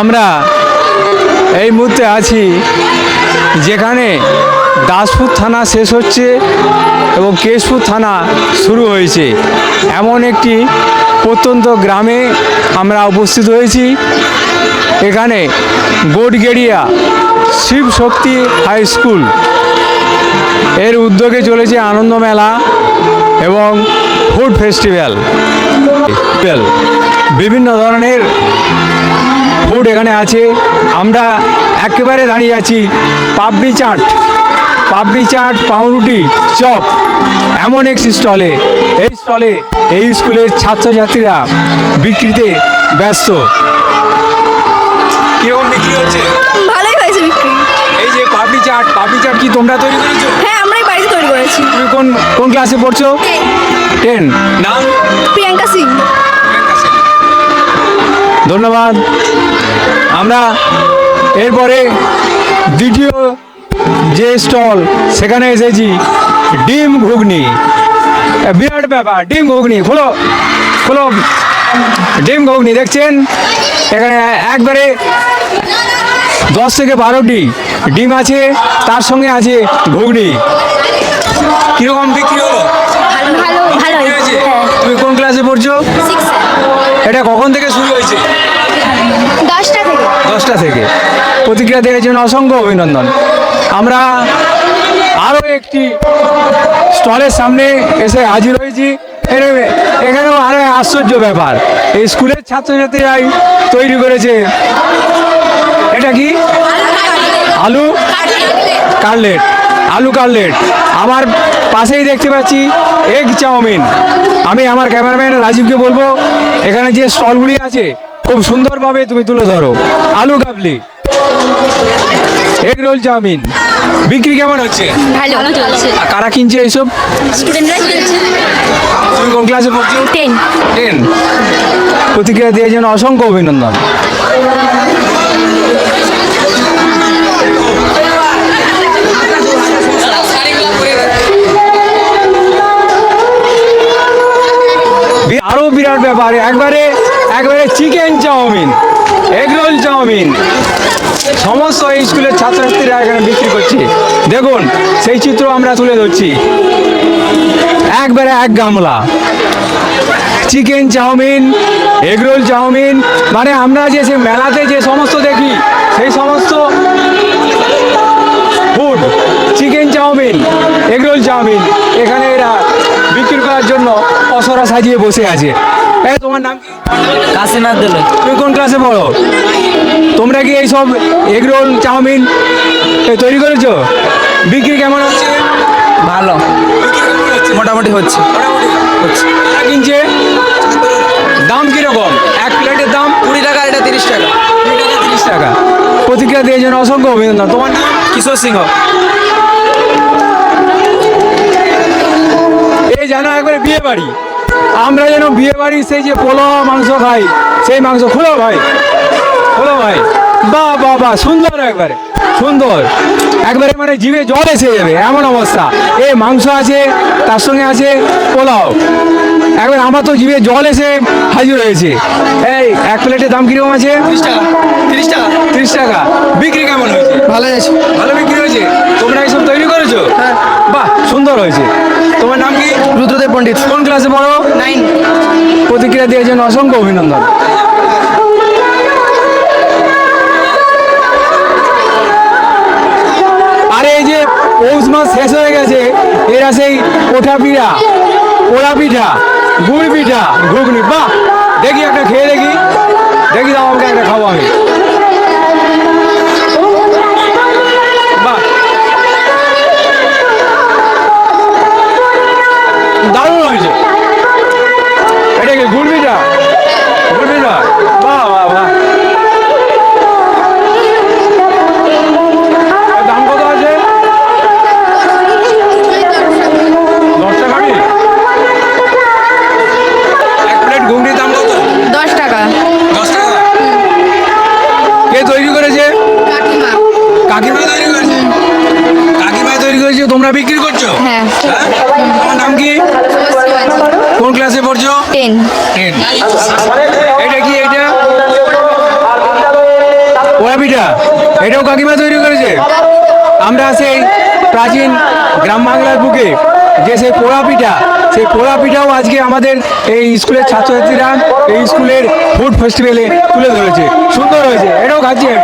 আমরা এই মুহূর্তে আছি যেখানে দাসপুর থানা শেষ হচ্ছে এবং কেশপুর থানা শুরু হয়েছে, এমন একটি প্রত্যন্ত গ্রামে আমরা উপস্থিত হয়েছি। এখানে গোটগেড়িয়া শিব শক্তি হাই স্কুল এর উদ্যোগে চলেছে আনন্দ মেলা এবং ফুড ফেস্টিভ্যাল। বিভিন্ন ধরনের ফুড এখানে আছে। আমরা একেবারে দাঁড়িয়ে আছি পাপড়ি চাট, পাউরুটি, চপ এমন একটি স্টলে। এই স্টলে এই স্কুলের ছাত্রছাত্রীরা বিক্রিতে ব্যস্ত। কিরকম বিক্রি হচ্ছে? ভালোই হয়েছে বিক্রি। এই যে পাপড়ি চাট কি তোমরা তৈরি করেছো? হ্যাঁ, আমরাই বাড়িতে তৈরি করেছি। তুমি কোন ক্লাসে পড়ছো? 10। নাম? প্রিয়াঙ্কা সিং। ধন্যবাদ। আমরা এরপরে দ্বিতীয় যে স্টল সেখানে এসেছি, ডিম ঘুগনি। বিরাট ব্যাপার, ডিম ঘুগনি। খোলো ডিম ঘুগনি। দেখছেন এখানে একবারে 10 থেকে 12টি ডিম আছে, তার সঙ্গে আছে ঘুগনি। কিরকম বিক্রি হলো? ভালো হয়েছে। তুমি কোন ক্লাসে পড়ছো? 6 এটা কখন থেকে শুরু হয়েছে? 10টা থেকে। প্রতিক্রিয়া দেওয়ার জন্য অসংখ্য অভিনন্দন। আমরা আরও একটি স্টলের সামনে এসে হাজির হয়েছি। এখানেও আরও আশ্চর্য ব্যাপার, এই স্কুলের ছাত্রছাত্রীরাই তৈরি করেছে। এটা কি? আলু কাটলেট। আমার পাশেই দেখতে পাচ্ছি এগ চাউমিন। আমি আমার ক্যামেরাম্যান রাজীবকে বলবো এখানে যে স্টলগুলি আছে খুব সুন্দরভাবে তুমি তুলে ধরো। আলু কাবলি, এগ রোল, চাউমিন বিক্রি কেমন হচ্ছে? ভালো চলছে। কারা কিনছে এইসব? স্টুডেন্টরা কিনছে। তুমি কোন ক্লাসে পড়ছো? 10। প্রতিক্রিয়া দেওয়ার জন্য অসংখ্য অভিনন্দন। আরো বিরাট ব্যাপার, একবারে chicken chowmein, egg roll chowmein সমস্ত এই স্কুলের ছাত্রছাত্রীরা এখানে বিক্রি করছে। দেখুন সেই চিত্র আমরা তুলে ধরছি। একবারে এক গামলা chicken chowmein, egg roll chowmein, মানে আমরা যে সে মেলাতে যে সমস্ত দেখি সেই সমস্ত food, chicken chowmein, egg roll chowmein এখানে এরা বিক্রি করার জন্য অসরা সাজিয়ে বসে আছে। এই তোমার নাম কি? কাশিম আব্দুল্লাহ। তুমি কোন ক্লাসে পড়ো? তোমরা কি এইসব এগ রোল চাউমিন তৈরি করেছো? বিক্রি কেমন হচ্ছে? ভালো, মোটামুটি হচ্ছে। কারা কিনছে? দাম কিরকম? এক প্লেটের দাম 20 টাকা, এটা 30 টাকা। 30 টাকা। প্রতিক্রিয়া দেওয়ার জন্য অসংখ্য অভিনন্দন। তোমার নাম? কিশোর সিংহ। এই জানা একবারে বিয়ে বাড়ি, আমরা যেন বিয়ে বাড়ি সেই যে পোলাও মাংস খাই সেই মাংস। খোলো ভাই। বাহ, সুন্দর, একবারে সুন্দর, একবারে মানে জিভে জল এসে যাবে এমন অবস্থা। এই মাংস আছে, তার সঙ্গে আছে পোলাও, একবার আমার তো জিভে জল এসে হাজির হয়েছে। এই এক প্লেটের দাম কিরকম আছে? 30 টাকা। বিক্রি কেমন হয়েছে? ভালো আছে। ভালো বিক্রি হয়েছে। তোমরা এইসব তৈরি করেছো? হ্যাঁ। বাহ, সুন্দর হয়েছে। তোমার নাম কি? রুদ্রদেব পণ্ডিত। কোন ক্লাসে পড়ো? 9। প্রতিক্রিয়া দেওয়ার জন্য অসংখ্য অভিনন্দন। আরে এই যে পৌষ মাস শেষ হয়ে গেছে, এরা সেই পোড়া পিঠা, গুড় পিঠা, ঘুগনি। বাহ, দেখি একটা খেয়ে দেখি দাও আমাকে একটা, খাবো আমি। বাহ, দারুণ হয়েছে। এটা কি গুড় পিঠা? বাহ। দাম কত আছে? 10 টাকা। এক প্লেট ঘুগনির দাম কত? 10 টাকা। 10 টাকা। কে তৈরি করেছে? কাকিমা। কাকিমা তৈরি করেছে, তোমরা বিক্রি করছো? হ্যাঁ। তোমার নাম কি? কোন ক্লাসে পড়ছো? 10। এটা কি? এটা পোড়া পিঠা এটাও কাকিমা তৈরি করেছে। আমরা সেই প্রাচীন গ্রাম বাংলার বুকে যে সেই পোড়া পিঠা, সেই পোড়া পিঠাও আজকে আমাদের এই স্কুলের ছাত্রছাত্রীরা এই স্কুলের ফুড ফেস্টিভ্যালে তুলে ধরেছে। সুন্দর হয়েছে, এটাও খাচ্ছি আমি।